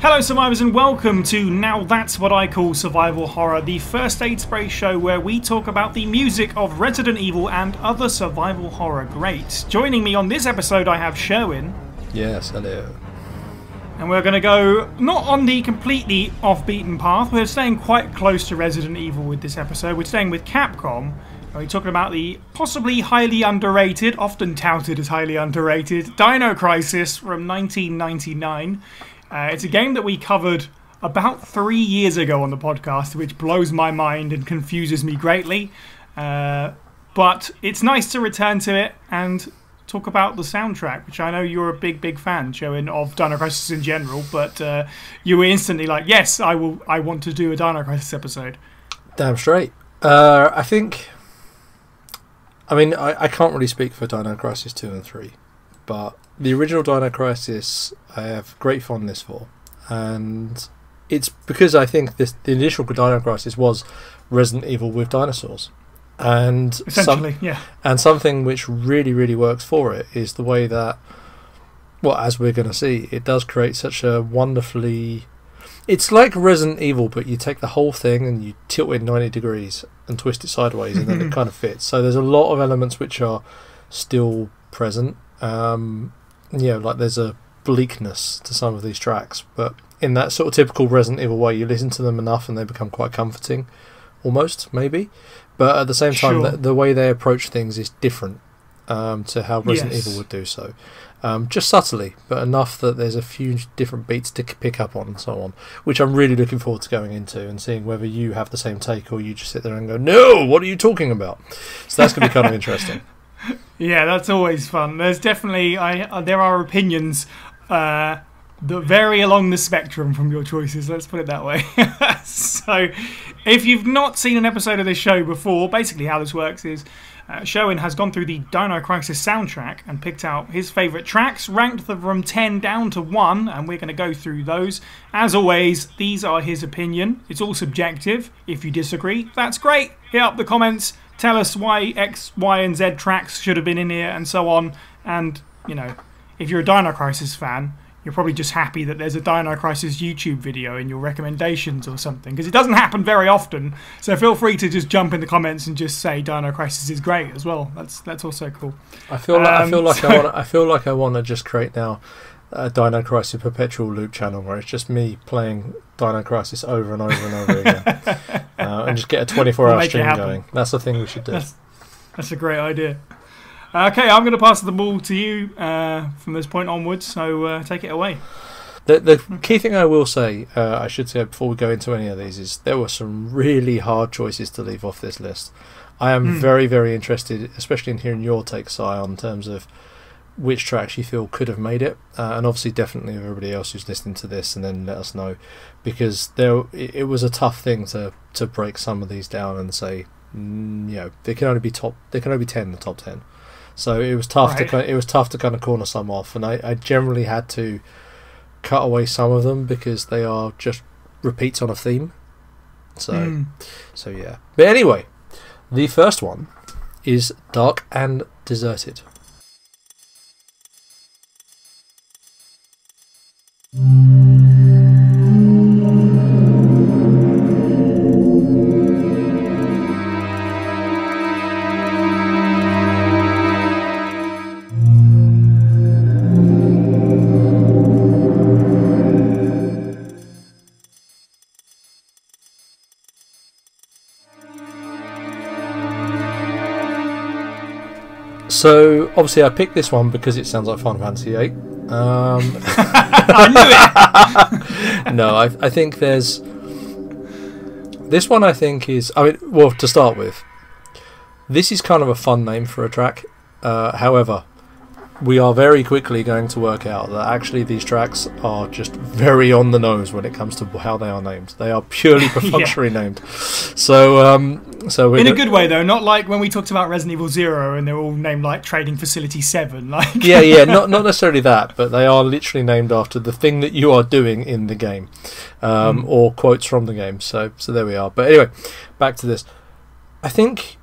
Hello survivors and welcome to Now That's What I Call Survival Horror, the first aid spray show where we talk about the music of Resident Evil and other survival horror greats. Joining me on this episode I have Sherwin. Yes, hello. And we're going to go not on the completely off-beaten path, we're staying quite close to Resident Evil with this episode. We're staying with Capcom. We're talking about the possibly highly underrated, often touted as highly underrated, Dino Crisis from 1999. It's a game that we covered about 3 years ago on the podcast, which blows my mind and confuses me greatly. But it's nice to return to it and talk about the soundtrack, which I know you're a big fan, Sherwin, of Dino Crisis in general. But you were instantly like, yes, I want to do a Dino Crisis episode. Damn straight. I can't really speak for Dino Crisis 2 and 3, but the original Dino Crisis I have great fondness for, and it's because I think the initial Dino Crisis was Resident Evil with dinosaurs, and essentially, and something which really works for it is the way that, well, as we're going to see, it does create such a wonderfully... It's like Resident Evil, but you take the whole thing and you tilt it 90 degrees and twist it sideways, and then it kind of fits. So there's a lot of elements which are still present. Like there's a bleakness to some of these tracks, but in that sort of typical Resident Evil way, you listen to them enough and they become quite comforting, almost, maybe. But at the same time, the way they approach things is different to how Resident Evil would do so. Just subtly, but enough that there's a few different beats to pick up on and so on, which I'm really looking forward to going into and seeing whether you have the same take or you just sit there and go, no, what are you talking about? So that's going to be kind of interesting. Yeah, that's always fun. There's definitely there are opinions that vary along the spectrum from your choices, let's put it that way. So if you've not seen an episode of this show before, basically how this works is Sherwin has gone through the Dino Crisis soundtrack and picked out his favourite tracks, ranked them from 10 down to 1, and we're going to go through those. As always, these are his opinion. It's all subjective. If you disagree, that's great. Hit up the comments. Tell us why X, Y, and Z tracks should have been in here and so on. And, you know, if you're a Dino Crisis fan, you're probably just happy that there's a Dino Crisis YouTube video in your recommendations or something, because it doesn't happen very often. So feel free to just jump in the comments and just say Dino Crisis is great as well. That's also cool. I feel like I want to just create now a Dino Crisis perpetual loop channel where it's just me playing Dino Crisis over and over and over again, and just get a 24-hour stream going. That's the thing we should do. That's a great idea. Okay, I'm going to pass the ball to you from this point onwards, so take it away. The key thing I will say, I should say before we go into any of these, is there were some really hard choices to leave off this list. I am very interested, especially in hearing your take, Si, on terms of which tracks you feel could have made it, and obviously definitely everybody else who's listening to this, and then let us know, because it was a tough thing to break some of these down and say, they can only be 10 in the top 10. So it was tough to kind of corner some off, and I generally had to cut away some of them because they are just repeats on a theme. So yeah. But anyway, the first one is Dark and Deserted. So, obviously I picked this one because it sounds like Final Fantasy VIII. I knew it! No, I think there's... This one I think is... to start with, this is kind of a fun name for a track. However, we are very quickly going to work out that actually these tracks are just very on the nose when it comes to how they are named. They are purely perfunctory named. So in a good way though, not like when we talked about Resident Evil 0 and they're all named like Trading Facility 7. Like not necessarily that, but they are literally named after the thing that you are doing in the game, or quotes from the game. So there we are. But anyway, back to this. I think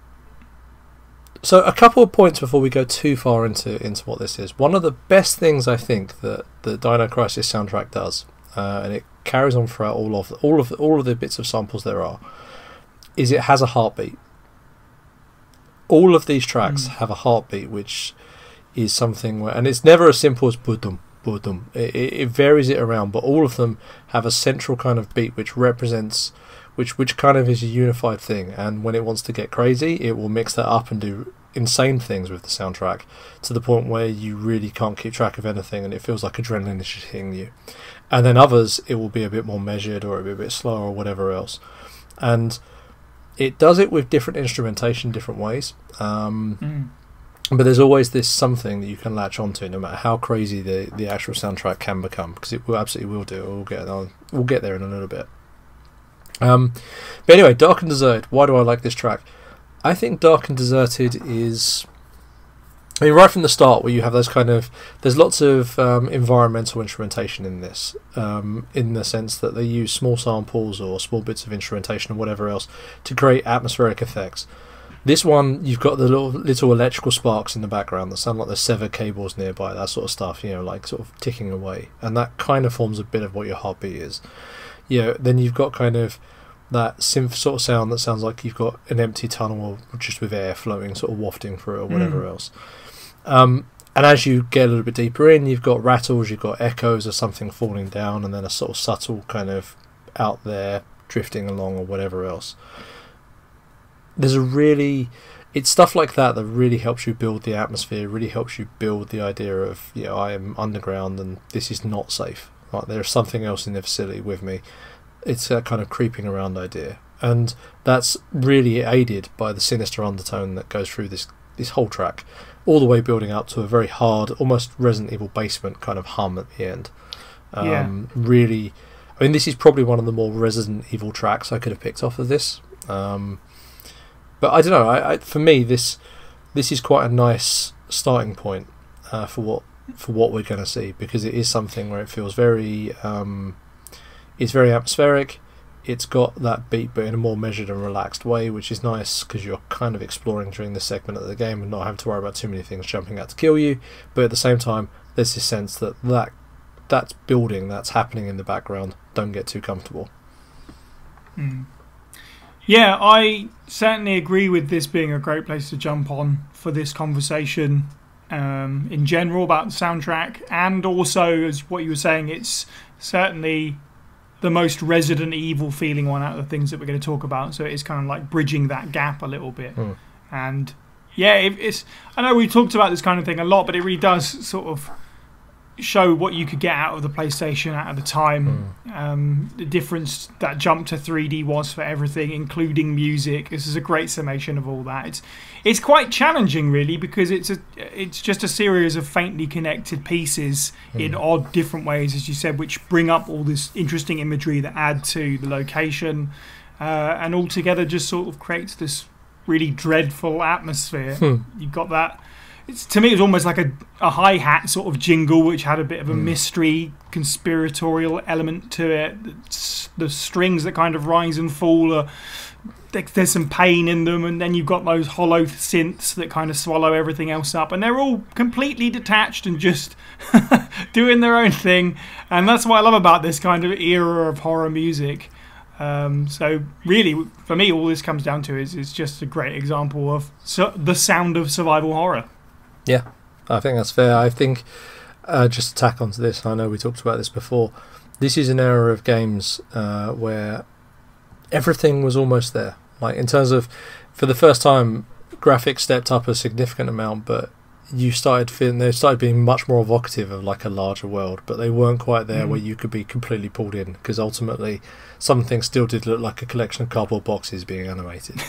So a couple of points before we go too far into what this is. One of the best things I think that the Dino Crisis soundtrack does and it carries on throughout all of the bits of samples there are, is it has a heartbeat. All of these tracks have a heartbeat, which is something where, and it's never as simple as budum budum. It varies it around, but all of them have a central kind of beat which represents, which kind of is a unified thing. And when it wants to get crazy, it will mix that up and do insane things with the soundtrack to the point where you really can't keep track of anything, and it feels like adrenaline is just hitting you. And then others, it will be a bit more measured, or it'll be a bit slower, or whatever else. And it does it with different instrumentation, different ways. But there's always this something that you can latch onto, no matter how crazy the actual soundtrack can become, because it will absolutely will do. We'll get there in a little bit. But anyway, Dark and Deserted. Why do I like this track? I think Dark and Deserted is, I mean, right from the start, where you have those kind of, there's lots of environmental instrumentation in this, in the sense that they use small samples or small bits of instrumentation or whatever else to create atmospheric effects. This one, you've got the little electrical sparks in the background that sound like there's severed cables nearby, that sort of stuff, you know, like sort of ticking away, and that kind of forms a bit of what your heartbeat is. You know, then you've got kind of that synth sort of sound that sounds like you've got an empty tunnel or just with air flowing, sort of wafting through it or whatever else. And as you get a little bit deeper in, you've got rattles, you've got echoes of something falling down, and then a sort of subtle kind of out there drifting along or whatever else. There's it's stuff like that that really helps you build the atmosphere, really helps you build the idea of, you know, I am underground and this is not safe. Like, there's something else in the facility with me. It's that kind of creeping around idea, and that's really aided by the sinister undertone that goes through this whole track, all the way building up to a very hard, almost Resident Evil basement kind of hum at the end. Really, I mean, this is probably one of the more Resident Evil tracks I could have picked off of this. But I don't know. For me, this is quite a nice starting point for what we're going to see, because it is something where it feels very, it's very atmospheric. It's got that beat, but in a more measured and relaxed way, which is nice because you're kind of exploring during this segment of the game and not having to worry about too many things jumping out to kill you. But at the same time, there's this sense that's building, that's happening in the background. Don't get too comfortable. Yeah, I certainly agree with this being a great place to jump on for this conversation in general about the soundtrack, and also, as what you were saying, it's certainly the most Resident Evil feeling one out of the things that we're going to talk about, so it's kind of like bridging that gap a little bit. And yeah, it's, I know we talked about this kind of thing a lot, but it really does sort of show what you could get out of the PlayStation at the time. The difference that jump to 3D was for everything, including music. This is a great summation of all that. It's quite challenging, really, because it's just a series of faintly connected pieces in odd different ways, as you said, which bring up all this interesting imagery that add to the location, and altogether just sort of creates this really dreadful atmosphere. You've got that. To me, it was almost like a hi-hat sort of jingle, which had a bit of a mystery, conspiratorial element to it. The strings that kind of rise and fall, there's some pain in them, and then you've got those hollow synths that kind of swallow everything else up, and they're all completely detached and just doing their own thing. And that's what I love about this kind of era of horror music. So really, for me, all this comes down to is just a great example of the sound of survival horror. Yeah, I think that's fair. I think, just to tack onto this, I know we talked about this before, this is an era of games where everything was almost there. Like, in terms of, for the first time, graphics stepped up a significant amount, but you started feeling, they started being much more evocative of like a larger world, but they weren't quite there where you could be completely pulled in, because ultimately some things still did look like a collection of cardboard boxes being animated.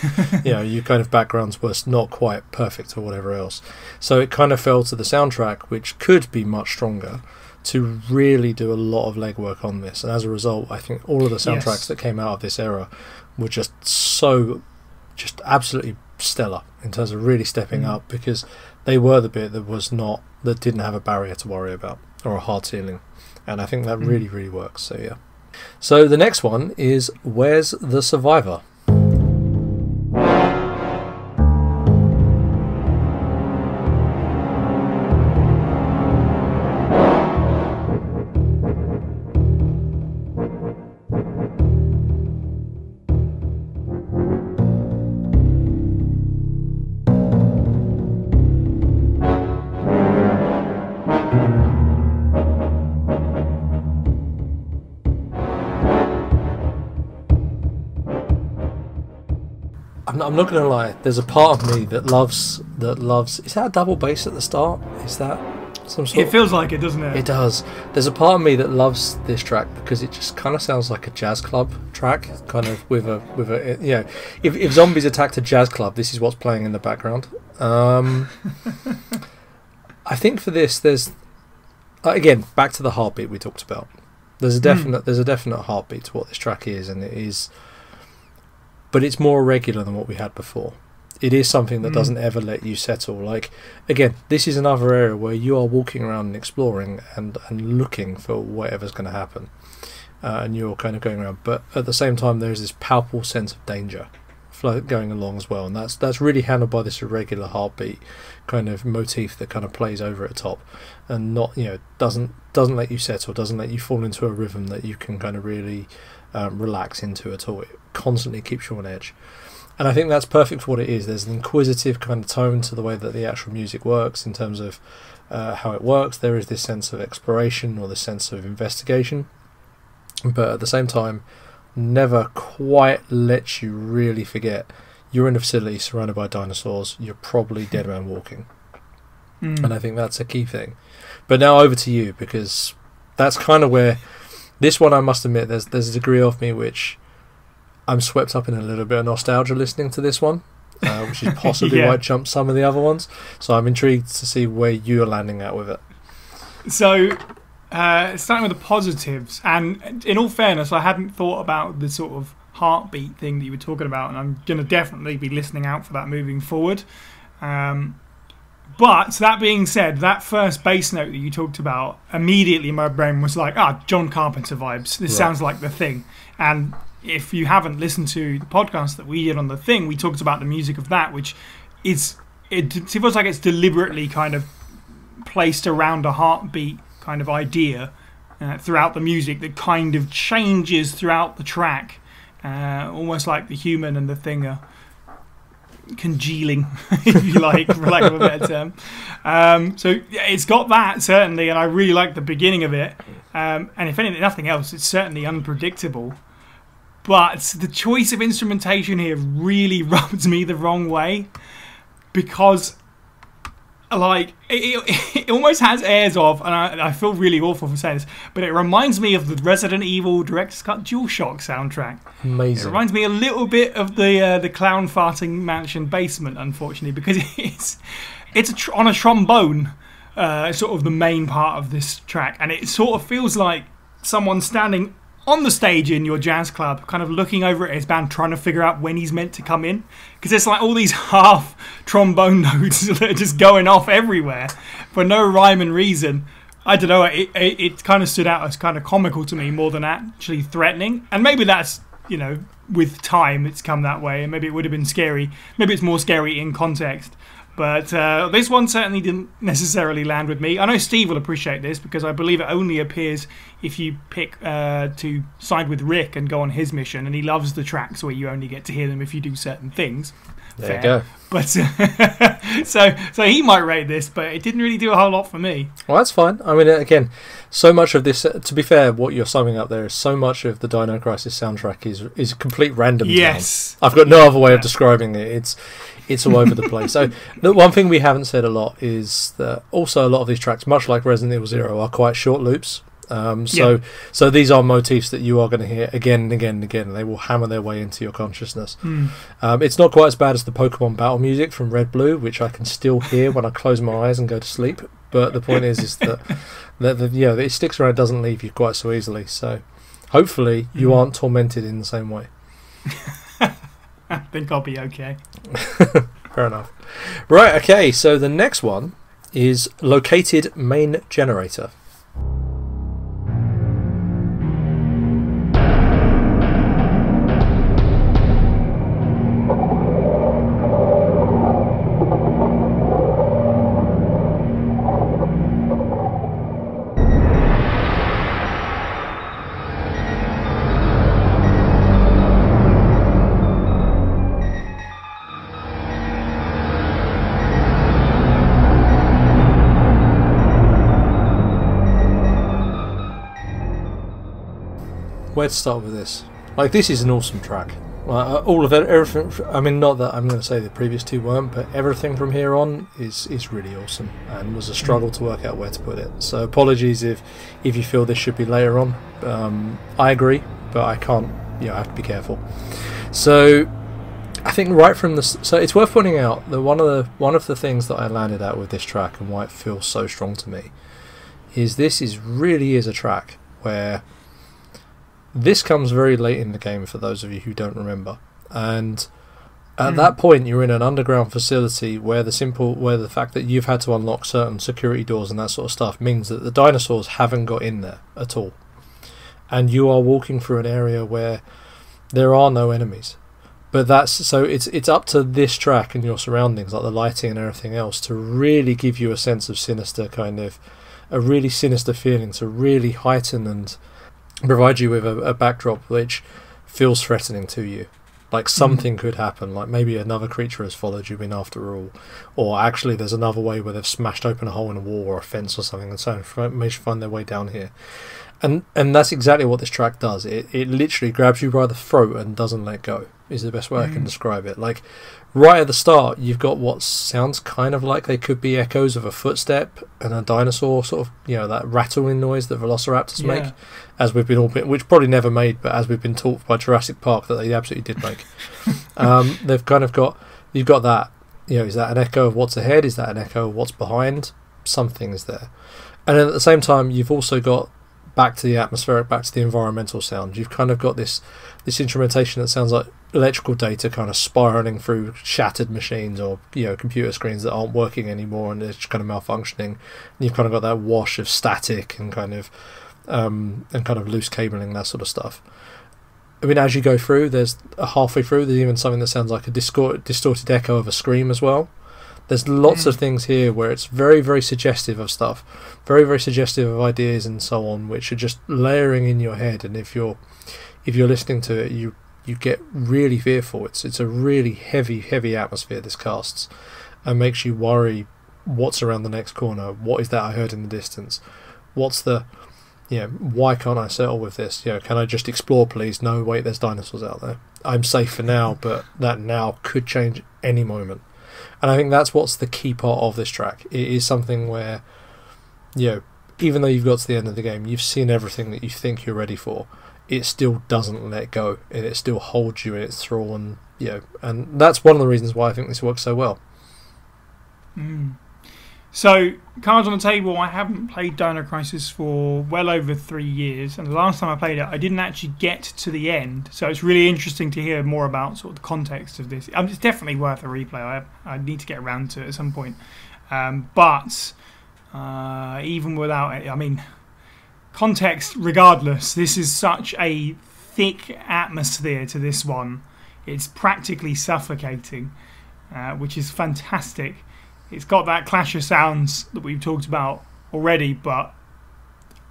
You know, your kind of backgrounds were not quite perfect or whatever else, so it kind of fell to the soundtrack, which could be much stronger, to really do a lot of legwork on this. And as a result, I think all of the soundtracks that came out of this era were just absolutely stellar in terms of really stepping up, because they were the bit that didn't have a barrier to worry about, or a hard ceiling, and I think that really, really works. So yeah. So the next one is Where's the Survivor? I'm not going to lie. There's a part of me that loves. Is that a double bass at the start? Is that some sort? It feels like it, doesn't it? It does. There's a part of me that loves this track because it just kind of sounds like a jazz club track, kind of with a If zombies attacked a jazz club, this is what's playing in the background. I think for this, there's again back to the heartbeat we talked about. There's a definite heartbeat to what this track is, and it is, but it's more irregular than what we had before. It is something that doesn't ever let you settle. Like, again, this is another area where you are walking around and exploring and looking for whatever's going to happen, and you're kind of going around. But at the same time, there's this palpable sense of danger going along as well, and that's really handled by this irregular heartbeat kind of motif that kind of plays over at the top, and not doesn't let you settle, doesn't let you fall into a rhythm that you can kind of really relax into at all. It constantly keeps you on edge, and I think that's perfect for what it is. There's an inquisitive kind of tone to the way that the actual music works in terms of how it works. There is this sense of exploration or this sense of investigation, but at the same time never quite lets you really forget you're in a facility surrounded by dinosaurs. You're probably dead man walking, and I think that's a key thing. But now over to you, because that's kind of where this one, I must admit, there's a degree of me which I'm swept up in a little bit of nostalgia listening to this one, which is possibly why it jumped some of the other ones. So I'm intrigued to see where you're landing at with it. So starting with the positives, and in all fairness, I hadn't thought about the sort of heartbeat thing that you were talking about, and I'm going to definitely be listening out for that moving forward. But that being said, that first bass note that you talked about, immediately my brain was like, John Carpenter vibes. This sounds like The Thing. And if you haven't listened to the podcast that we did on The Thing, we talked about the music of that, which it feels like it's deliberately kind of placed around a heartbeat kind of idea throughout the music that kind of changes throughout the track, almost like the human and the thing are congealing, if you like, for lack of a better term. So it's got that, certainly, and I really like the beginning of it. And if anything, nothing else, it's certainly unpredictable. But the choice of instrumentation here really rubs me the wrong way, because like it almost has airs of, and I feel really awful for saying this, but it reminds me of the Resident Evil Director's Cut DualShock soundtrack. Amazing. It reminds me a little bit of the clown farting mansion basement, unfortunately, because it's on a trombone, sort of the main part of this track, and it sort of feels like someone standing on the stage in your jazz club, kind of looking over at his band, trying to figure out when he's meant to come in, because it's like all these half trombone notes that are just going off everywhere for no rhyme and reason. I don't know, it kind of stood out as kind of comical to me more than actually threatening, and maybe that's, with time it's come that way, and maybe it would have been scary, maybe it's more scary in context. But this one certainly didn't necessarily land with me. I know Steve will appreciate this, because I believe it only appears if you pick to side with Rick and go on his mission, and he loves the tracks where you only get to hear them if you do certain things. There you go. But so he might rate this, but it didn't really do a whole lot for me. Well, that's fine. I mean, again, so much of this, to be fair, what you're summing up there is so much of the Dino Crisis soundtrack is a complete random. Yes. I've got no other way of describing it. It's all over the place. So the one thing we haven't said a lot is that also a lot of these tracks, much like Resident Evil 0, are quite short loops. So these are motifs that you are going to hear again and again and again. They will hammer their way into your consciousness. It's not quite as bad as the Pokemon battle music from Red Blue, which I can still hear when I close my eyes and go to sleep. But the point is that it sticks around, doesn't leave you quite so easily. So hopefully you aren't tormented in the same way. I think I'll be okay. Fair enough. Right, okay, so the next one is Located Main Generator. Where to start with this? Like, this is an awesome track. All of it, everything. I mean, not that I'm going to say the previous two weren't, but everything from here on is really awesome, and was a struggle to work out where to put it. So apologies if you feel this should be later on. I agree, but I can't. I have to be careful. So I think right from the so it's worth pointing out that one of the things that I landed at with this track and why it feels so strong to me is this really is a track where this comes very late in the game for those of you who don't remember, and at that point you're in an underground facility where the fact that you've had to unlock certain security doors and that sort of stuff means that the dinosaurs haven't got in there at all, and you are walking through an area where there are no enemies. But it's up to this track and your surroundings, like the lighting and everything else, to really give you a sense of sinister, kind of a really sinister feeling, to really heighten and provide you with a backdrop which feels threatening to you. Like something could happen, like maybe another creature has followed you in after all, or actually there's another way where they've smashed open a hole in a wall or a fence or something and so managed to find their way down here. And that's exactly what this track does. It literally grabs you by the throat and doesn't let go, is the best way I can describe it. Like, right at the start, you've got what sounds kind of like they could be echoes of a footstep and a dinosaur, sort of, that rattling noise that velociraptors make, as we've which probably never made, but as we've been taught by Jurassic Park that they absolutely did make. They've kind of you've got that, is that an echo of what's ahead? Is that an echo of what's behind? Something is there. And then at the same time, you've also got back to the atmospheric, back to the environmental sound. You've kind of got this instrumentation that sounds like electrical data kind of spiraling through shattered machines or computer screens that aren't working anymore and they're just kind of malfunctioning. And you've kind of got that wash of static and kind of loose cabling, that sort of stuff. I mean, as you go through, there's halfway through, there's even something that sounds like a distorted echo of a scream as well. There's lots of things here where it's very, very suggestive of stuff, very, very suggestive of ideas and so on, which are just layering in your head. And if you're listening to it, you get really fearful. It's a really heavy, heavy atmosphere this casts, and makes you worry what's around the next corner. What is that I heard in the distance? What's the why can't I settle with this? Can I just explore, please? No, wait, there's dinosaurs out there. I'm safe for now, but that now could change any moment. And I think that's what's the key part of this track. It is something where, even though you've got to the end of the game, you've seen everything that you think you're ready for, it still doesn't let go, and it still holds you in its thrall, and and that's one of the reasons why I think this works so well. So, cards on the table, I haven't played Dino Crisis for well over 3 years, and the last time I played it, I didn't actually get to the end, so it's really interesting to hear more about sort of the context of this. It's definitely worth a replay. I need to get around to it at some point. But even without it, context regardless, this is such a thick atmosphere to this one. It's practically suffocating, which is fantastic. It's got that clash of sounds that we've talked about already, but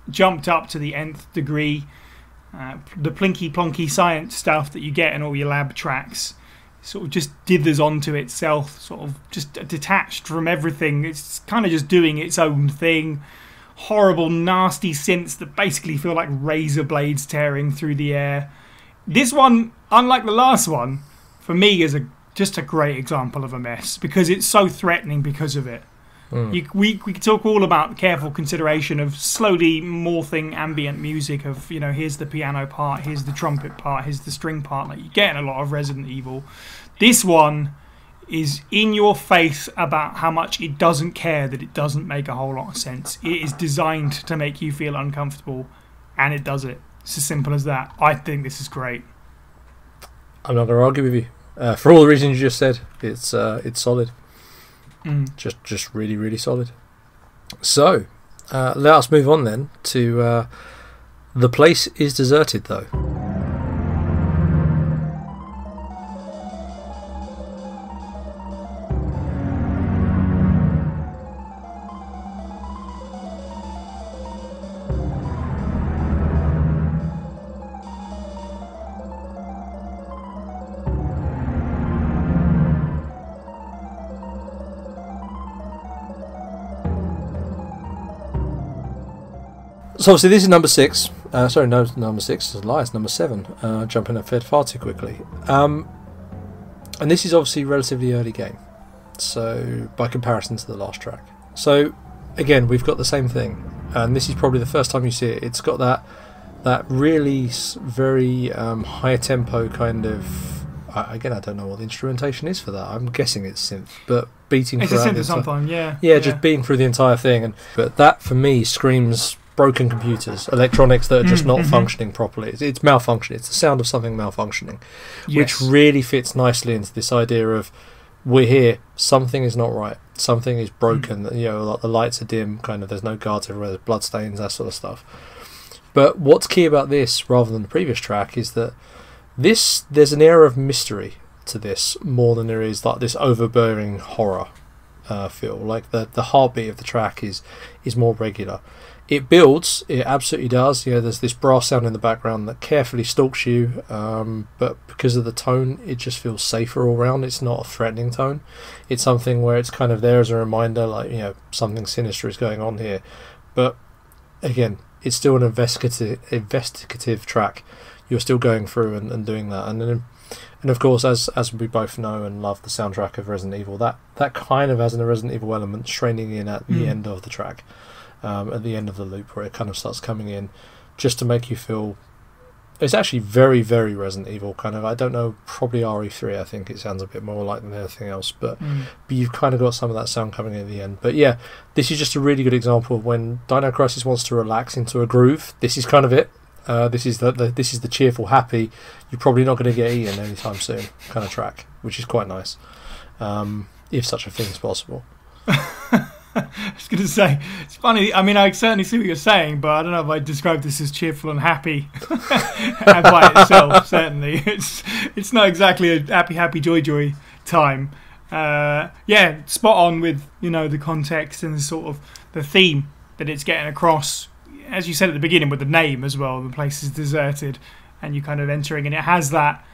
jumped up to the nth degree. The plinky plonky science stuff that you get in all your lab tracks sort of just dithers onto itself, sort of just detached from everything. It's kind of just doing its own thing. Horrible, nasty synths that basically feel like razor blades tearing through the air. This one, unlike the last one, for me is just a great example of a mess, because it's so threatening because of it. We could talk all about careful consideration of slowly morphing ambient music of, here's the piano part, here's the trumpet part, here's the string part, like you get in a lot of Resident Evil. This one is in your face about how much it doesn't care that it doesn't make a whole lot of sense. It is designed to make you feel uncomfortable, and it does it. It's as simple as that. I think this is great. I'm not going to argue with you. For all the reasons you just said, it's solid. Just really, really solid. So, let us move on then to The Place is Deserted, though. So obviously this is number 6 Sorry, no, number 6 is a lie. It's number 7. Jumping up far too quickly. And this is obviously a relatively early game, so by comparison to the last track. So again, we've got the same thing, and this is probably the first time you see it. It's got that really very high tempo kind of. Again, I don't know what the instrumentation is for that. I'm guessing it's synth, but beating. It's a synth sometimes, yeah, just beating through the entire thing. But that for me screams broken computers, electronics that are just not functioning properly. It's malfunctioning. It's the sound of something malfunctioning, which really fits nicely into this idea of we're here. Something is not right. Something is broken. Like the lights are dim. Kind of. There's no guards everywhere. There's bloodstains. That sort of stuff. But what's key about this, rather than the previous track, is that there's an air of mystery to this more than there is like this overbearing horror feel. Like the heartbeat of the track is more regular. It builds, it absolutely does. There's this brass sound in the background that carefully stalks you, but because of the tone, it just feels safer all round. It's not a threatening tone. It's something where it's kind of there as a reminder, like something sinister is going on here. But again, it's still an investigative track. You're still going through and doing that, and of course, as we both know and love the soundtrack of Resident Evil, that kind of has a Resident Evil element training in at the end of the track, at the end of the loop, where it kind of starts coming in, just to make you feel. It's actually very, very Resident Evil kind of. I don't know, probably RE3. I think it sounds a bit more like than anything else, but you've kind of got some of that sound coming in at the end. But yeah, this is just a really good example of when Dino Crisis wants to relax into a groove. This is kind of it. This is the cheerful, happy, you're probably not going to get eaten anytime soon kind of track, which is quite nice, if such a thing is possible. I was going to say, it's funny. I mean, I certainly see what you're saying, but I don't know if I'd describe this as cheerful and happy. And by itself, certainly, it's not exactly a happy, joy time. Yeah, spot on with the context and the sort of the theme that it's getting across. As you said at the beginning with the name as well, the place is deserted and you're kind of entering, and it has that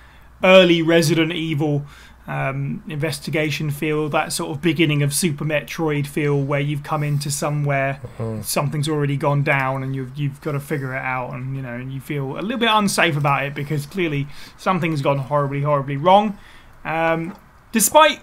early Resident Evil investigation feel, that sort of beginning of Super Metroid feel, where you've come into somewhere, something's already gone down and you've got to figure it out, and and you feel a little bit unsafe about it because clearly something's gone horribly wrong, despite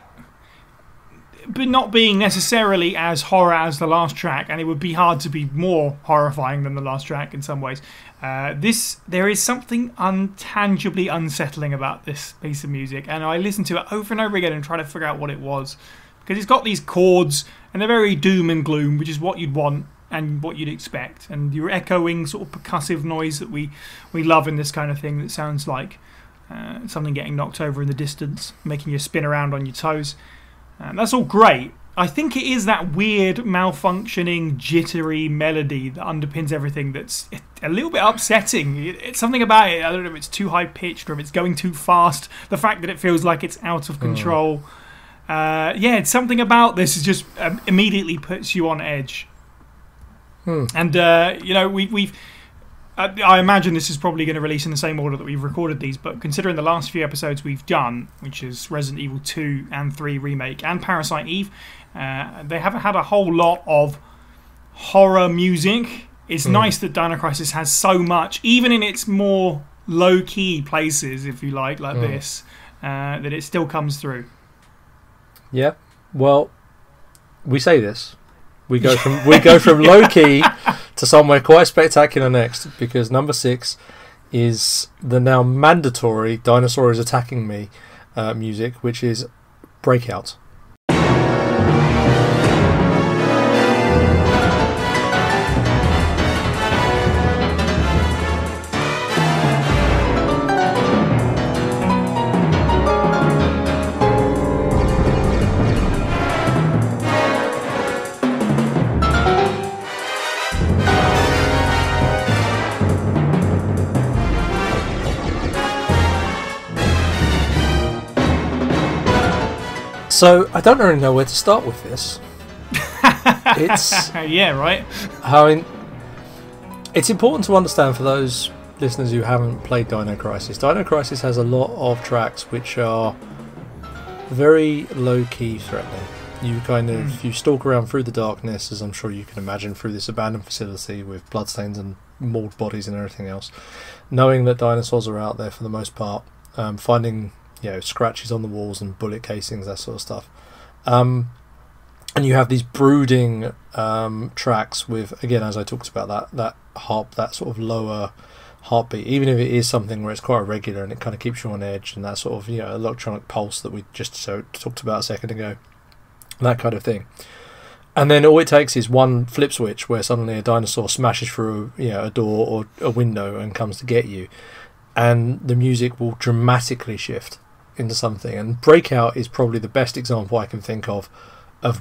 but not being necessarily as horror as the last track, and it would be hard to be more horrifying than the last track in some ways. There is something untangibly unsettling about this piece of music, and I listened to it over and over again and try to figure out what it was, because it's got these chords and they're very doom and gloom, which is what you'd want and what you'd expect, and your echoing sort of percussive noise that we love in this kind of thing, that sounds like something getting knocked over in the distance, making you spin around on your toes. That's all great. I think it is that weird, malfunctioning, jittery melody that underpins everything that's a little bit upsetting. It's something about it. I don't know if it's too high-pitched or if it's going too fast. The fact that it feels like it's out of control. Yeah, it's something about this is just immediately puts you on edge. And, we've... I imagine this is probably going to release in the same order that we've recorded these, but considering the last few episodes we've done, which is Resident Evil 2 and 3 Remake and Parasite Eve, they haven't had a whole lot of horror music. It's nice that Dino Crisis has so much, even in its more low-key places, if you like this, that it still comes through. Yeah, well, we say this. We go from low key to somewhere quite spectacular next, because number 6 is the now mandatory "Dinosaur is Attacking Me" music, which is Breakout. So I don't really know where to start with this. It's yeah, right. I mean, it's important to understand for those listeners who haven't played Dino Crisis. Dino Crisis has a lot of tracks which are very low-key threatening. You kind of you stalk around through the darkness, as I'm sure you can imagine, through this abandoned facility with bloodstains and mauled bodies and everything else. Knowing that dinosaurs are out there for the most part, finding scratches on the walls and bullet casings, that sort of stuff. And you have these brooding tracks with, again, as I talked about, that harp, that sort of lower heartbeat, even if it is something where it's quite irregular and it kind of keeps you on edge, and that sort of electronic pulse that we just talked about a second ago, that kind of thing. And then all it takes is one flip switch where suddenly a dinosaur smashes through a door or a window and comes to get you, and the music will dramatically shift into something. And Breakout is probably the best example I can think of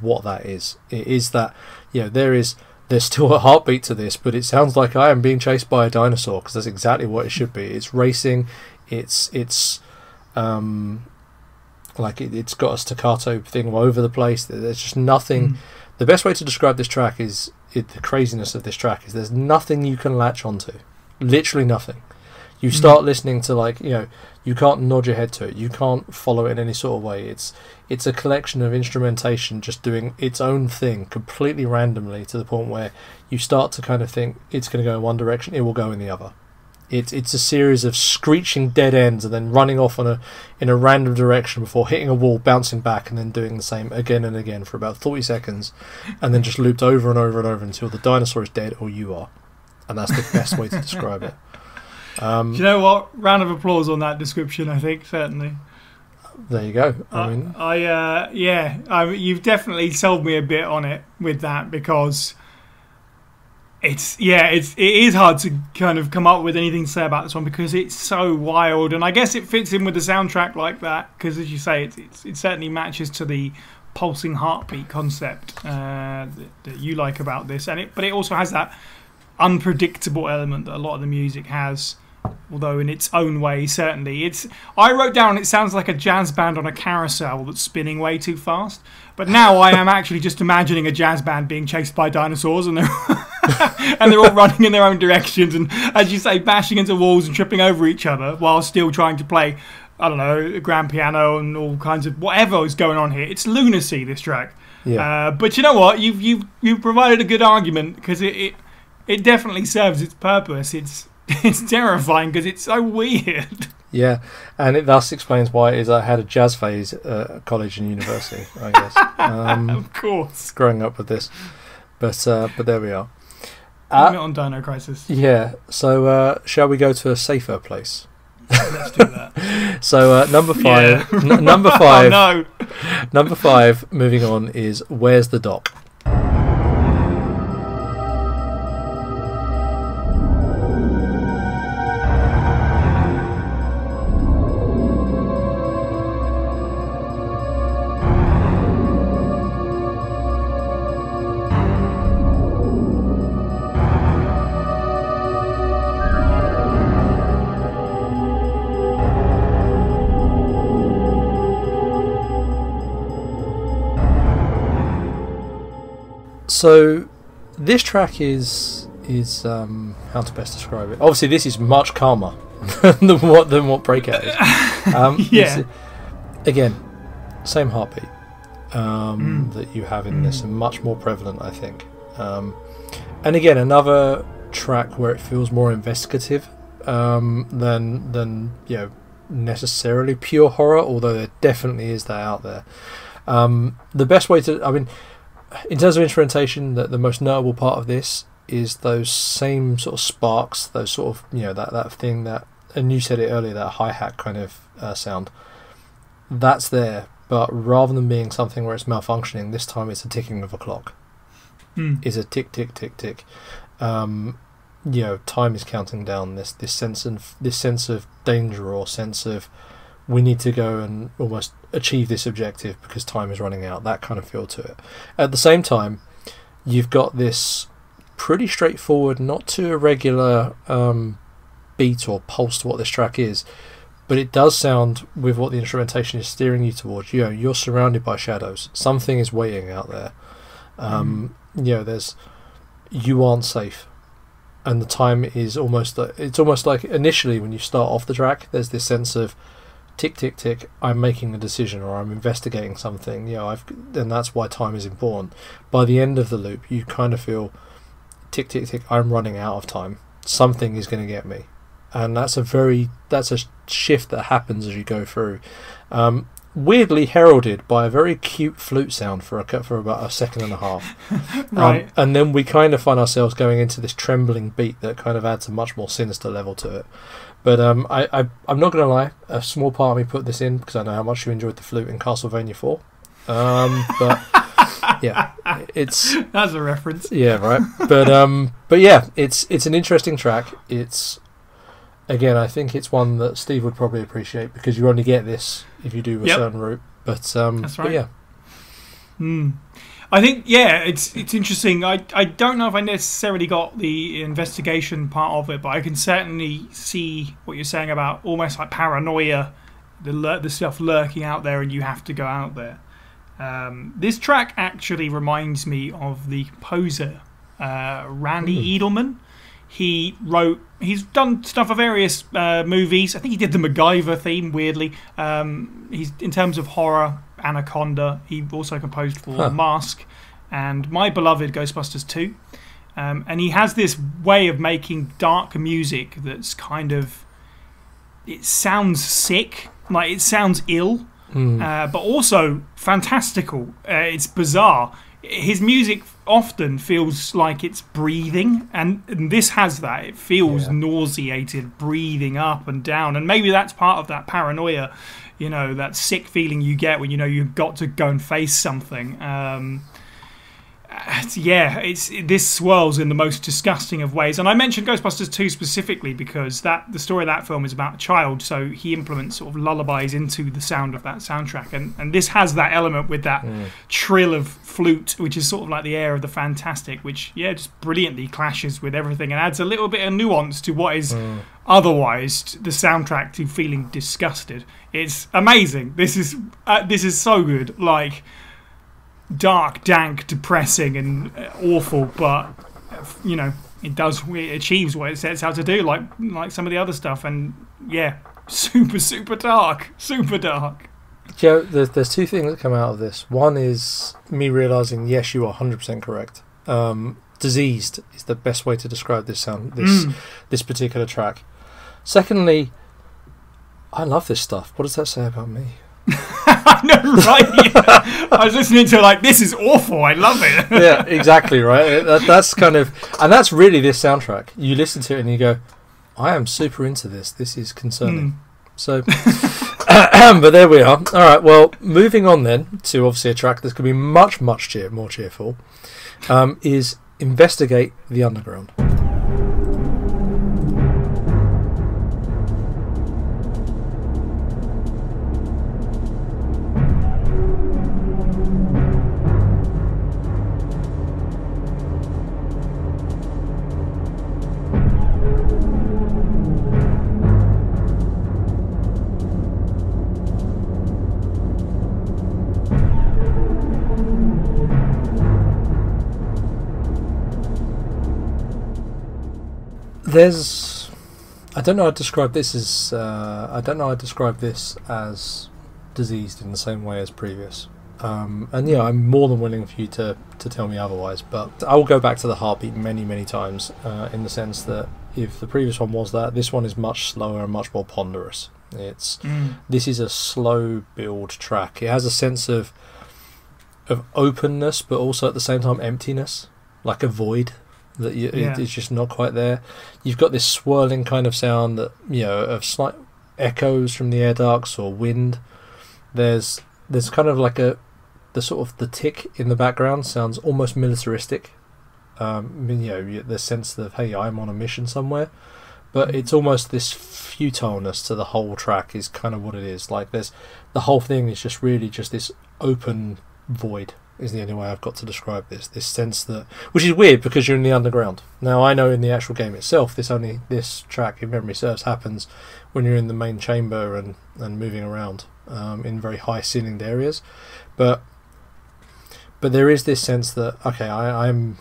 what that is. It is that there's still a heartbeat to this, but it sounds like I am being chased by a dinosaur, because that's exactly what it should be. It's racing. It's got a staccato thing all over the place. There's just nothing. The best way to describe this track is the craziness of this track is there's nothing you can latch onto. Literally nothing. You start listening to you can't nod your head to it. You can't follow it in any sort of way. It's a collection of instrumentation just doing its own thing completely randomly, to the point where you start to kind of think it's going to go in one direction, it will go in the other. It's a series of screeching dead ends and then running off in a random direction before hitting a wall, bouncing back, and then doing the same again and again for about 40 seconds, and then just looped over and over and over until the dinosaur is dead or you are. And that's the best way to describe it. Do you know what? Round of applause on that description, I think, certainly. There you go. You've definitely sold me a bit on it with that, because it is hard to kind of come up with anything to say about this one, because it's so wild, and I guess it fits in with the soundtrack like that, because as you say, it certainly matches to the pulsing heartbeat concept that you like about this, but it also has that unpredictable element that a lot of the music has, although in its own way. Certainly, I wrote down it sounds like a jazz band on a carousel that's spinning way too fast, but now I am actually just imagining a jazz band being chased by dinosaurs, and they're and they're all running in their own directions, and as you say, bashing into walls and tripping over each other while still trying to play, I don't know, a grand piano and all kinds of whatever is going on here. It's lunacy, this track. But you know what, you've provided a good argument, because it definitely serves its purpose. It's terrifying because it's so weird. Yeah, and it thus explains why it is I had a jazz phase at college and university, I guess. Of course. Growing up with this. But there we are. Blame it on Dino Crisis. Yeah, so shall we go to a safer place? Let's do that. So number 5... number 5... Oh, no. Number 5, moving on, is Where's the Dock? So this track is how to best describe it. Obviously, this is much calmer than what Breakout is. Again, same heartbeat that you have in this, and much more prevalent, I think. And again, another track where it feels more investigative than necessarily pure horror, although there definitely is that out there. The best way to, in terms of instrumentation, the most notable part of this is those same sort of sparks, those sort of, that thing that, and you said it earlier, that hi-hat kind of sound. That's there, but rather than being something where it's malfunctioning, this time it's a ticking of a clock. It's a tick, tick, tick, tick. Time is counting down. This sense of danger, or sense of we need to go and almost achieve this objective because time is running out, that kind of feel to it. At the same time, you've got this pretty straightforward, not too irregular beat or pulse to what this track is, but it does sound, with what the instrumentation is steering you towards, you're surrounded by shadows. Something is waiting out there. You aren't safe, and the time is almost like initially when you start off the track, there's this sense of tick, tick, tick, I'm making a decision, or I'm investigating something, and that's why time is important. By the end of the loop, you kind of feel tick, tick, tick, I'm running out of time. something is going to get me, and that's a shift that happens as you go through. Weirdly heralded by a very cute flute sound for about a second and a half. Right. And then we kind of find ourselves going into this trembling beat that kind of adds a much more sinister level to it. But I'm not going to lie, a small part of me put this in because I know how much you enjoyed the flute in Castlevania 4. But yeah, that's a reference. Yeah, right. But yeah, it's an interesting track. Again, I think it's one that Steve would probably appreciate because you only get this if you do a certain route. But that's right. But yeah. I think it's interesting. I don't know if I necessarily got the investigation part of it, but I can certainly see what you're saying about almost like paranoia, the stuff lurking out there, and you have to go out there. This track actually reminds me of the composer Randy Edelman. He's done stuff for various movies. I think he did the MacGyver theme, weirdly. He's in terms of horror, Anaconda. He also composed for Mask and my beloved Ghostbusters 2. And he has this way of making dark music that's kind of... It sounds sick, like it sounds ill, but also fantastical. It's bizarre. His music often feels like it's breathing, and this has that. It feels nauseated, breathing up and down, and maybe that's part of that paranoia, that sick feeling you get when you've got to go and face something. This swirls in the most disgusting of ways. And I mentioned Ghostbusters 2 specifically because the story of that film is about a child, so he implements sort of lullabies into the sound of that soundtrack. And this has that element with that trill of flute, which is sort of like the air of the fantastic, which, just brilliantly clashes with everything and adds a little bit of nuance to what is otherwise the soundtrack to feeling disgusted. It's amazing. This is so good. Like... dark, dank, depressing, and awful, but it achieves what it sets out to do, like some of the other stuff, and super dark. Joe, there's two things that come out of this. One is me realising, yes, you are 100% correct. Diseased is the best way to describe this sound, this particular track. Secondly, I love this stuff. What does that say about me? I know, right? Yeah. I was listening to this is awful. I love it. Yeah, exactly, right. That's kind of, and that's really this soundtrack. You listen to it and you go, I am super into this. This is concerning. So, but there we are. All right. Well, moving on then to obviously a track that's going to be much more cheerful. Is Investigate the Underground. I don't know. I'd describe this as diseased in the same way as previous. And I'm more than willing for you to tell me otherwise. But I will go back to the heartbeat many times, in the sense that if the previous one was that, this one is much slower and much more ponderous. This is a slow build track. It has a sense of openness, but also at the same time emptiness, like a void. It's just not quite there. You've got this swirling kind of sound that of slight echoes from the air ducts or wind. There's kind of like the tick in the background sounds almost militaristic. The sense that, hey, I'm on a mission somewhere, but it's almost this futileness to the whole track is kind of what it is. Like the whole thing is just really just this open void. Is the only way I've got to describe this sense that, which is weird because you're in the underground. Now I know in the actual game itself this track, if memory serves, happens when you're in the main chamber and moving around in very high ceilinged areas, but there is this sense that, okay, I'm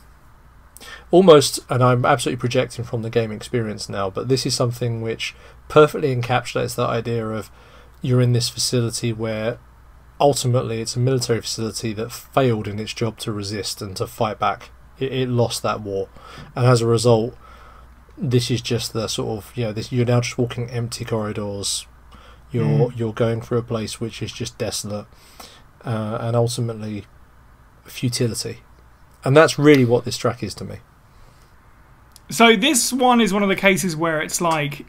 almost, and I'm absolutely projecting from the game experience now, but this is something which perfectly encapsulates that idea of you're in this facility where ultimately it's a military facility that failed in its job to resist and to fight back. It lost that war, and as a result this is just the sort of, this, you're now just walking empty corridors. You're going through a place which is just desolate, and ultimately futility, and that's really what this track is to me. So this one is one of the cases where it's like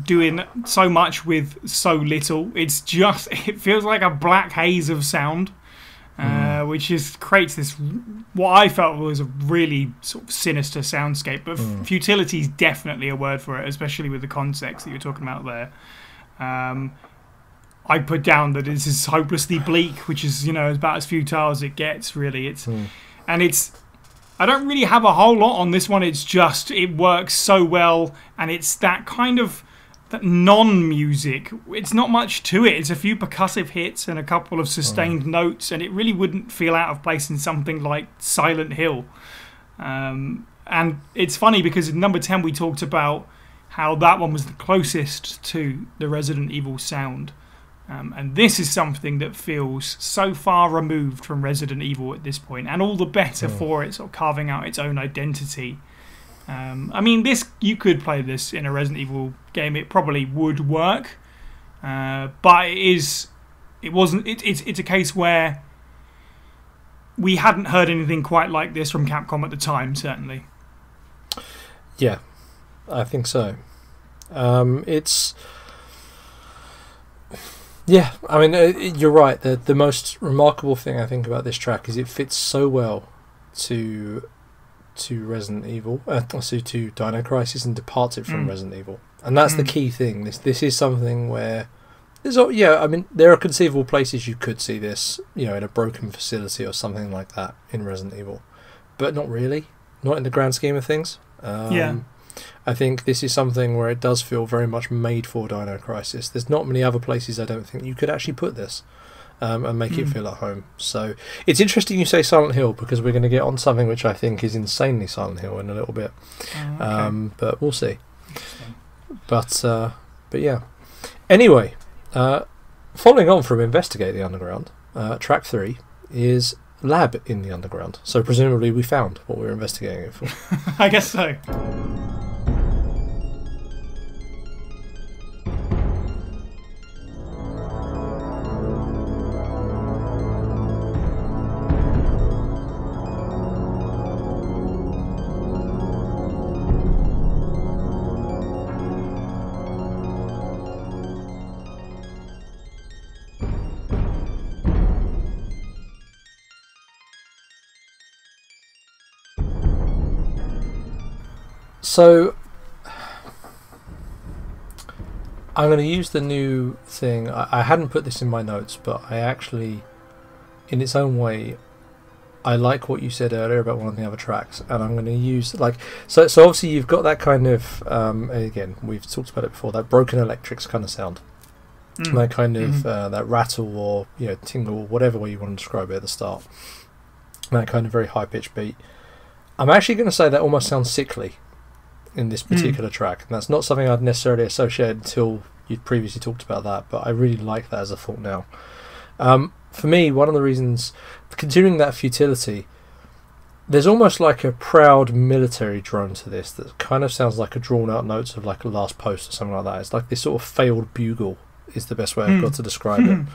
doing so much with so little. It feels like a black haze of sound, which creates this, what I felt was a really sort of sinister soundscape. But futility is definitely a word for it, especially with the context that you're talking about there. I put down that this is hopelessly bleak, which is, about as futile as it gets, really. I don't really have a whole lot on this one. It's just, it works so well, and it's that kind of that non-music. It's not much to it. It's a few percussive hits and a couple of sustained notes, and it really wouldn't feel out of place in something like Silent Hill. And it's funny because in number 10 we talked about how that one was the closest to the Resident Evil sound. And this is something that feels so far removed from Resident Evil at this point, and all the better for it, sort of carving out its own identity. You could play this in a Resident Evil game; it probably would work, but it's a case where we hadn't heard anything quite like this from Capcom at the time, certainly. Yeah, I think so. Yeah, you're right. The most remarkable thing I think about this track is it fits so well to Resident Evil, to Dino Crisis, and departs it from Resident Evil, and that's the key thing. This is something where there are conceivable places you could see this, in a broken facility or something like that in Resident Evil, but not really, not in the grand scheme of things. I think this is something where it does feel very much made for Dino Crisis. There's not many other places I don't think you could actually put this and make it feel at home. So it's interesting you say Silent Hill, because we're going to get on something which I think is insanely Silent Hill in a little bit. But we'll see. But yeah. Anyway, following on from Investigate the Underground, track 3 is Lab in the Underground. So presumably we found what we were investigating it for. I guess so. So I'm going to use the new thing. I hadn't put this in my notes, but I actually, in its own way, I like what you said earlier about one of the other tracks, and I'm going to use so obviously you've got that kind of again, we've talked about it before, that broken electrics kind of sound, that kind of that rattle or tingle, whatever way you want to describe it at the start, that kind of very high pitched beat. I'm actually going to say that almost sounds sickly in this particular track, and that's not something I'd necessarily associated until you'd previously talked about that, but I really like that as a thought now. For me, one of the reasons, considering that futility, there's almost like a proud military drone to this that kind of sounds like a drawn out notes of like a last post or something like that. It's like this sort of failed bugle is the best way I've got to describe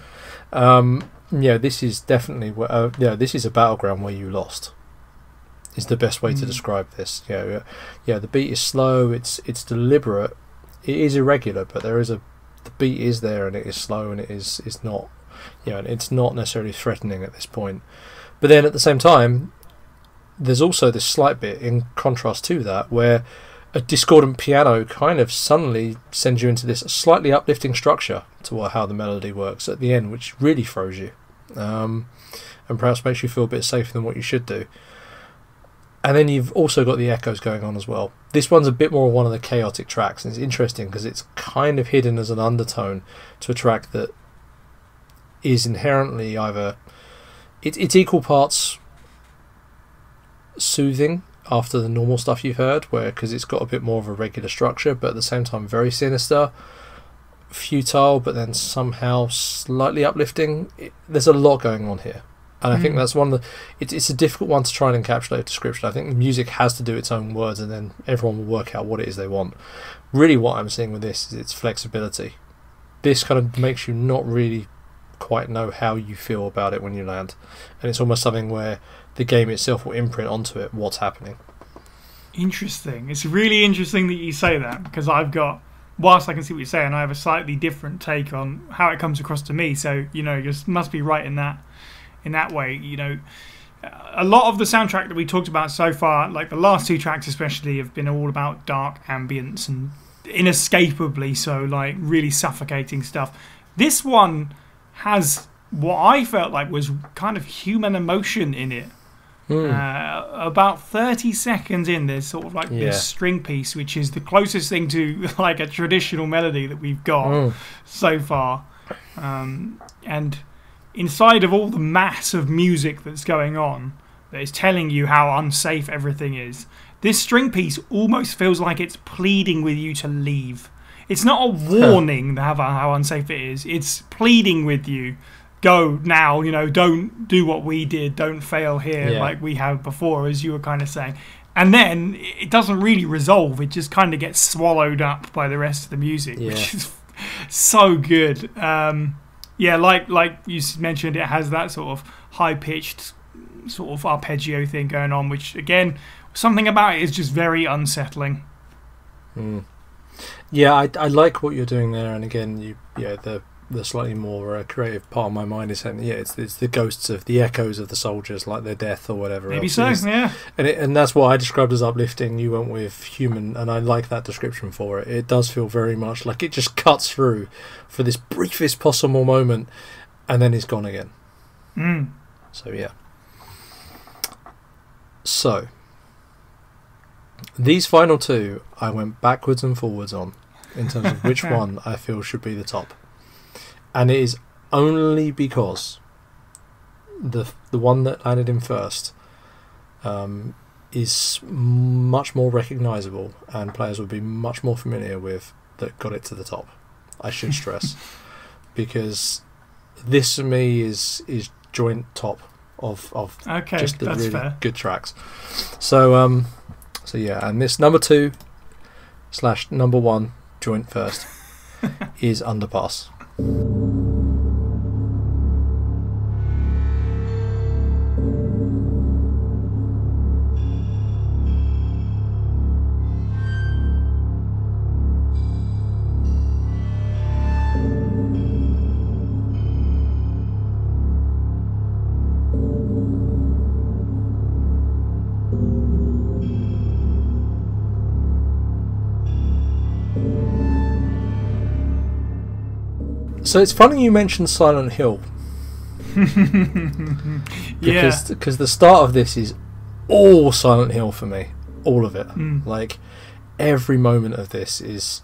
it. This is definitely this is a battleground where you lost, is the best way to describe this. The beat is slow, it's deliberate, it is irregular, but the beat is there, and it is slow, and it's not, and it's not necessarily threatening at this point. But then at the same time, there's also this slight bit in contrast to that where a discordant piano kind of suddenly sends you into this slightly uplifting structure to how the melody works at the end, which really throws you, and perhaps makes you feel a bit safer than what you should do. And then you've also got the echoes going on as well. This one's a bit more one of the chaotic tracks, and it's interesting because it's kind of hidden as an undertone to a track that is inherently either it's equal parts soothing after the normal stuff you've heard, because it's got a bit more of a regular structure, but at the same time very sinister, futile, but then somehow slightly uplifting. There's a lot going on here. And I think that's one of the... It's a difficult one to try and encapsulate a description. I think the music has to do its own words, and then everyone will work out what it is they want. Really what I'm seeing with this is its flexibility. This kind of makes you not really quite know how you feel about it when you land. And it's almost something where the game itself will imprint onto it what's happening. Interesting. It's really interesting that you say that, because I've got... Whilst I can see what you're saying, I have a slightly different take on how it comes across to me. So, you must be right in that way. A lot of the soundtrack that we talked about so far, like the last 2 tracks especially, have been all about dark ambience and inescapably so, like really suffocating stuff. This one has what I felt like was kind of human emotion in it. About 30 seconds in, there's sort of like this string piece, which is the closest thing to like a traditional melody that we've got so far. And inside of all the mass of music that's going on, that is telling you how unsafe everything is, this string piece almost feels like it's pleading with you to leave. It's not a warning of how unsafe it is. It's pleading with you. Go now, don't do what we did. Don't fail here like we have before, as you were kind of saying. And then it doesn't really resolve. It just kind of gets swallowed up by the rest of the music, which is so good. Like you mentioned, it has that sort of high-pitched sort of arpeggio thing going on, which, again, something about it is just very unsettling. Yeah, I like what you're doing there. And again, the slightly more creative part of my mind is saying, it's the ghosts of the echoes of the soldiers, like their death or whatever. Maybe so, yeah. And that's what I described as uplifting. You went with human, and I like that description for it. It does feel very much like it just cuts through for this briefest possible moment, and then it's gone again. So, yeah. So, these final 2, I went backwards and forwards on, in terms of which one I feel should be the top. And it is only because the one that landed in first is much more recognisable, and players will be much more familiar with that got it to the top. I should stress, because this for me is joint top of just the really fair. Good tracks. So yeah, and this number 2 / number 1 joint first is Underpass. So it's funny you mentioned Silent Hill. Because the start of this is all Silent Hill for me. All of it. Like, every moment of this is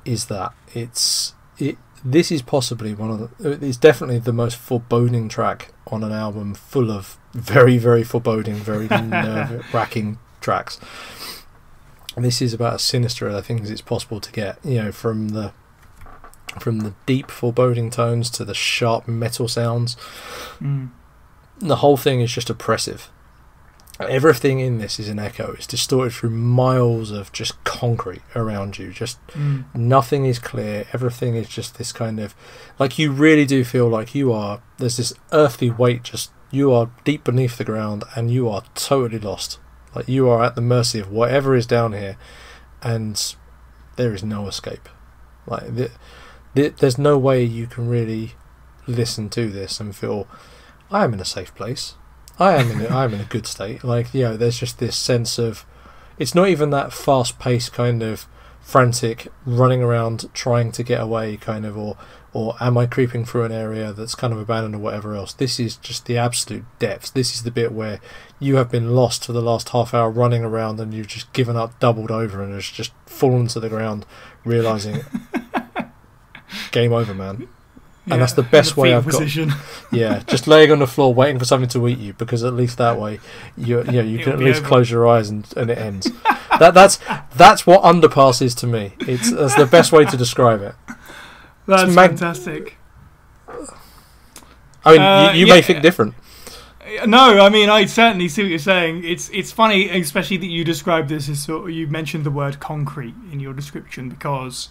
that. This is possibly it's definitely the most foreboding track on an album full of very, very foreboding, very nerve-wracking tracks. And this is about as sinister as I think as it's possible to get, from the deep foreboding tones to the sharp metal sounds. The whole thing is just oppressive. Everything in this is an echo. It's distorted through miles of just concrete around you. Just nothing is clear. Everything is just this kind of, like, you really do feel like there's this earthly weight, just you are deep beneath the ground and you are totally lost. Like, you are at the mercy of whatever is down here, and there is no escape. Like, there's no way you can really listen to this and feel, I am in a safe place. I am in a good state. Like, there's just this sense of, it's not even that fast-paced kind of frantic running around trying to get away kind of, or am I creeping through an area that's kind of abandoned or whatever else. This is just the absolute depths. This is the bit where you have been lost for the last half hour running around, and you've just given up, doubled over, and has just fallen to the ground, realising game over, man. And that's the best way I've got. Yeah, just laying on the floor waiting for something to eat you, because at least that way you can at least close your eyes and it ends. That's what Underpass is to me. That's the best way to describe it. That's fantastic. I mean, you may think different. No, I mean, I certainly see what you're saying. It's funny, especially that you described this as sort of, you mentioned the word concrete in your description, because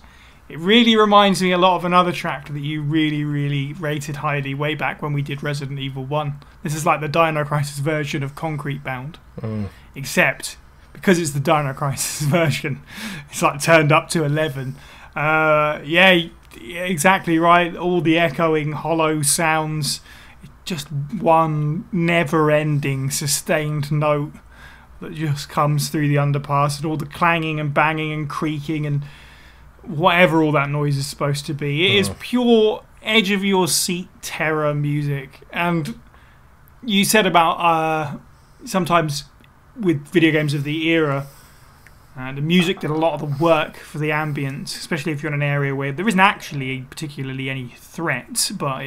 it really reminds me a lot of another track that you really, really rated highly way back when we did Resident Evil 1. This is like the Dino Crisis version of Concrete Bound. Except, because it's the Dino Crisis version, it's like turned up to 11. Yeah, exactly right. All the echoing, hollow sounds. Just one never-ending, sustained note that just comes through the underpass, and all the clanging and banging and creaking and whatever all that noise is supposed to be. It is pure edge-of-your-seat terror music. And you said about sometimes with video games of the era, the music did a lot of the work for the ambience, especially if you're in an area where there isn't actually particularly any threat, but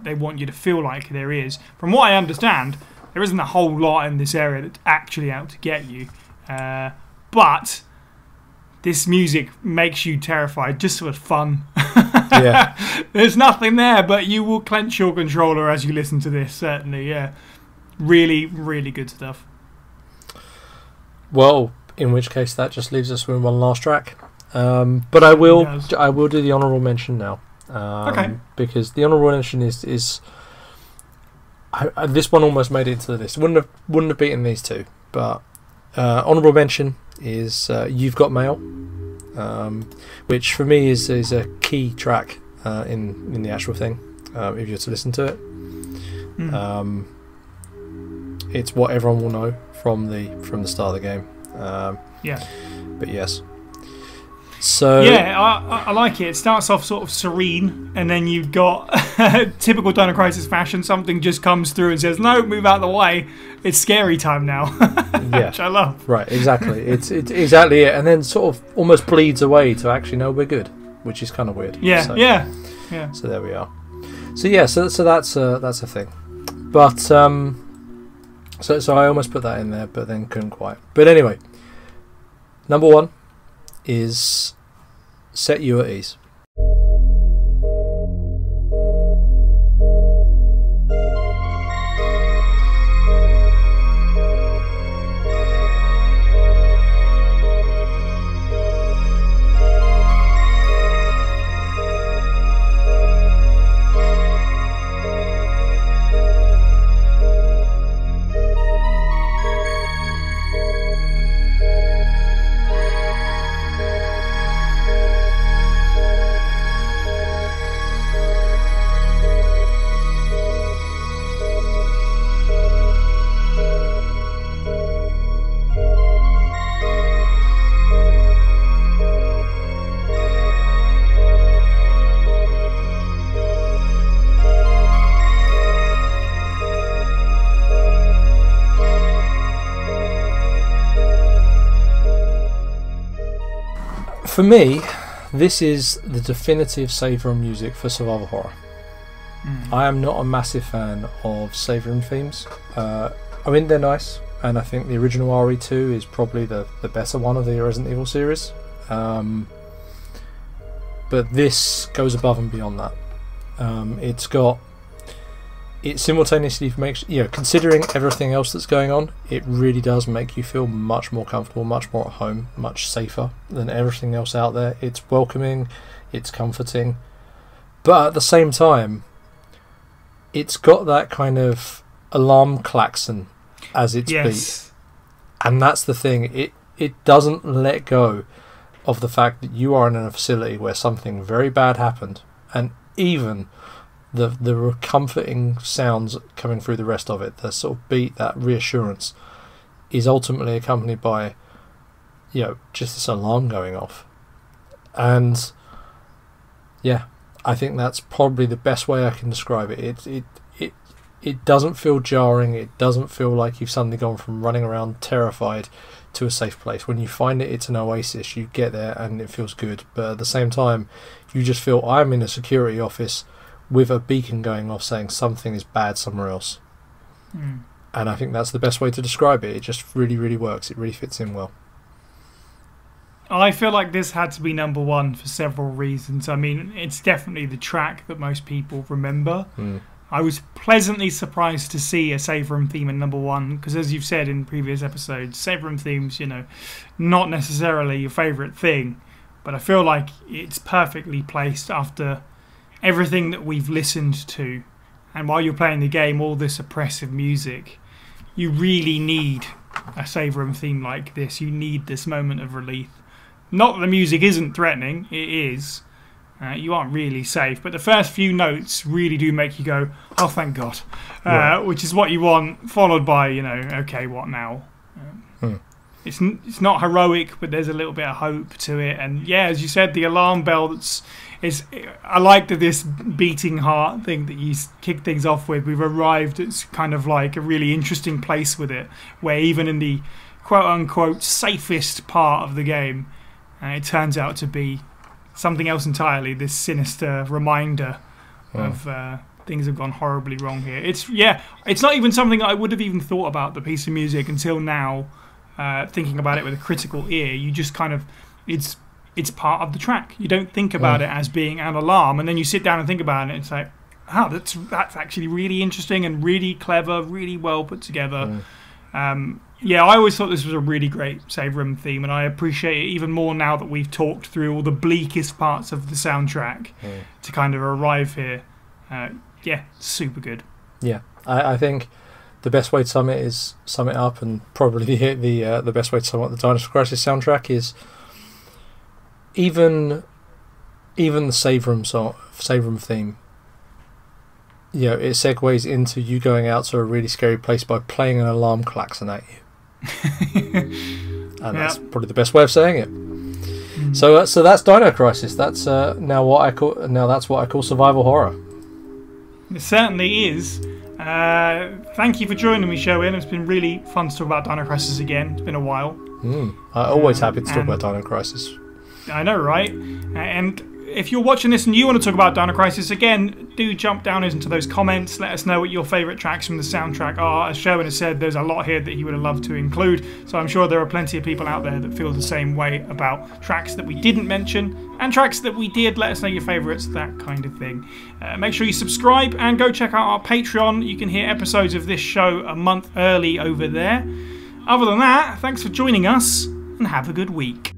they want you to feel like there is. From what I understand, there isn't a whole lot in this area that's actually out to get you, but this music makes you terrified just for fun. Yeah. There's nothing there, but you will clench your controller as you listen to this, certainly. Yeah, really, really good stuff. Well, in which case that just leaves us with one last track. But I will do the honourable mention now. Okay. Because the honourable mention is this one almost made it into the list. Wouldn't have beaten these two, but honourable mention is You've Got Mail, which for me is a key track in the actual thing. If you're to listen to it, it's what everyone will know from the start of the game. Yeah. But yes. So yeah, I like it. It starts off sort of serene, and then you've got typical Dino Crisis fashion. Something just comes through and says, "No, move out of the way. It's scary time now." Yeah, which I love. Right, exactly. It's exactly it, and then sort of almost bleeds away to actually no, we're good, which is kind of weird. Yeah, so, yeah. So there we are. So yeah, so that's a thing. But so I almost put that in there, but then couldn't quite. But anyway, number one is Set You at Ease. For me, this is the definitive save room music for survival horror. I am not a massive fan of save room themes. I mean, they're nice, and I think the original RE2 is probably the better one of the Resident Evil series. But this goes above and beyond that. It simultaneously makes, considering everything else that's going on, it really does make you feel much more comfortable, much more at home, much safer than everything else out there. It's welcoming, it's comforting, but at the same time, it's got that kind of alarm klaxon as its beat. And that's the thing, it doesn't let go of the fact that you are in a facility where something very bad happened, and even the comforting sounds coming through the rest of it, the sort of beat, that reassurance, is ultimately accompanied by, just this alarm going off. And yeah, I think that's probably the best way I can describe it. It doesn't feel jarring. It doesn't feel like you've suddenly gone from running around terrified to a safe place. When you find it's an oasis, you get there and it feels good. But at the same time, you just feel, I'm in a security office with a beacon going off saying something is bad somewhere else. And I think that's the best way to describe it. It just really, really works. It really fits in well. I feel like this had to be number one for several reasons. I mean, it's definitely the track that most people remember. I was pleasantly surprised to see a save room theme in number 1, because as you've said in previous episodes, save room themes, not necessarily your favourite thing, but I feel like it's perfectly placed after everything that we've listened to, and while you're playing the game, all this oppressive music. You really need a save room theme like this. You need this moment of relief. Not that the music isn't threatening, it is. You aren't really safe, but the first few notes really do make you go, oh, thank God. Right. Which is what you want, followed by, okay, what now? It's not heroic, but there's a little bit of hope to it. And yeah, as you said, the alarm bell, I like this beating heart thing that you kick things off with. We've arrived at kind of like a really interesting place with it, where even in the quote-unquote safest part of the game, it turns out to be something else entirely, this sinister reminder of things have gone horribly wrong here. It's not even something I would have even thought about, the piece of music, until now, thinking about it with a critical ear. You just kind of, it's part of the track. You don't think about it as being an alarm, and then you sit down and think about it, and it's like, oh, that's actually really interesting and really clever, really well put together. Yeah, I always thought this was a really great save room theme, and I appreciate it even more now that we've talked through all the bleakest parts of the soundtrack to kind of arrive here. Yeah, super good. Yeah, I think the best way to sum it up, and probably the best way to sum up the Dino Crisis soundtrack is even the save room theme. It segues into you going out to a really scary place by playing an alarm klaxon at you. And that's probably the best way of saying it. So that's Dino Crisis. That's now what I call survival horror. It certainly is. Thank you for joining me, Sherwin. It's been really fun to talk about Dino Crisis again. It's been a while. I'm always happy to talk about Dino Crisis. I know, right? And if you're watching this and you want to talk about Dino Crisis, again, do jump down into those comments. Let us know what your favourite tracks from the soundtrack are. As Sherwin has said, there's a lot here that he would have loved to include, so I'm sure there are plenty of people out there that feel the same way about tracks that we didn't mention and tracks that we did. Let us know your favourites, that kind of thing. Make sure you subscribe and go check out our Patreon. You can hear episodes of this show a month early over there. Other than that, thanks for joining us and have a good week.